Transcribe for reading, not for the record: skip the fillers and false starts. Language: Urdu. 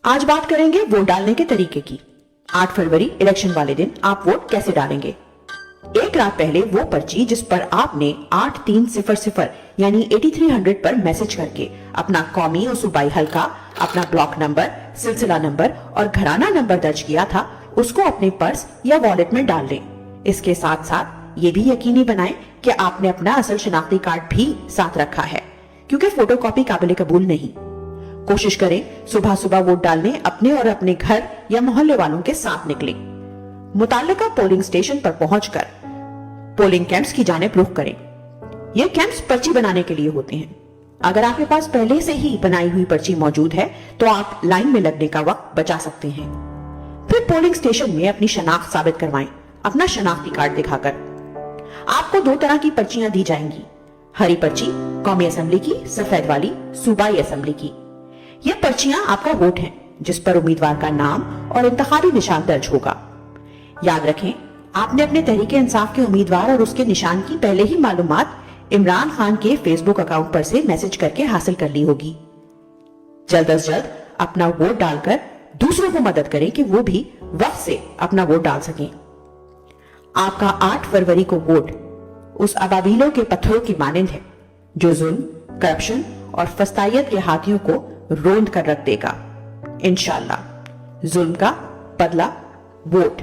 آج بات کریں گے ووٹ ڈالنے کے طریقے کی۔ 8 فروری الیکشن والے دن آپ ووٹ کیسے ڈالیں گے؟ ایک رات پہلے وہ پرچی جس پر آپ نے 8300 یعنی 8300 پر میسج کر کے اپنا قومی اور صوبائی حلقہ، اپنا بلاک نمبر، سلسلہ نمبر اور گھرانہ نمبر درج کیا تھا، اس کو اپنے پرس یا والیٹ میں ڈال لیں۔ اس کے ساتھ ساتھ یہ بھی یقینی بنائیں کہ آپ نے اپنا اصل شناختی کارڈ بھی ساتھ رکھا ہے، کیونکہ فوٹو کاپی قابل قبول نہیں۔ کوشش کریں صبح صبح ووٹ ڈالنے اپنے اور اپنے گھر یا محلے والوں کے ساتھ نکلیں۔ متعلقہ پولنگ سٹیشن پر پہنچ کر پولنگ کیمپس کی جانب رخ کریں۔ یہ کیمپس پرچی بنانے کے لیے ہوتے ہیں۔ اگر آپ کے پاس پہلے سے ہی بنائی ہوئی پرچی موجود ہے تو آپ لائن میں لگنے کا وقت بچا سکتے ہیں۔ پھر پولنگ سٹیشن میں اپنی شناخت ثابت کروائیں، اپنا شناختی کارڈ دکھا کر۔ آپ کو 2 طرح کی پرچیاں دی جائیں گی، ہری پرچی قومی اسمبلی کی، سفید والی صوبائی اسمبلی کی۔ یہ پرچیاں آپ کا ووٹ ہیں جس پر امیدوار کا نام اور انتخابی نشان درج ہوگا۔ یاد رکھیں آپ نے اپنے تحریک انصاف کے امیدوار اور اس کے نشان کی پہلے ہی معلومات عمران خان کے فیس بک اکاؤنٹ پر سے میسج کر کے حاصل کر لی ہوگی۔ جلد از جلد اپنا ووٹ ڈال کر دوسروں کو مدد کریں کہ وہ بھی وقت سے اپنا ووٹ ڈال سکیں۔ آپ کا 8 فروری کو ووٹ اس ابابیلوں کے پتھروں کی مانند ہے جو ظلم، کرپشن اور فسطائیت کے ہاتھیوں کو روند کر رکھ دے گا۔ انشاءاللہ ظلم کا بدلہ ووٹ۔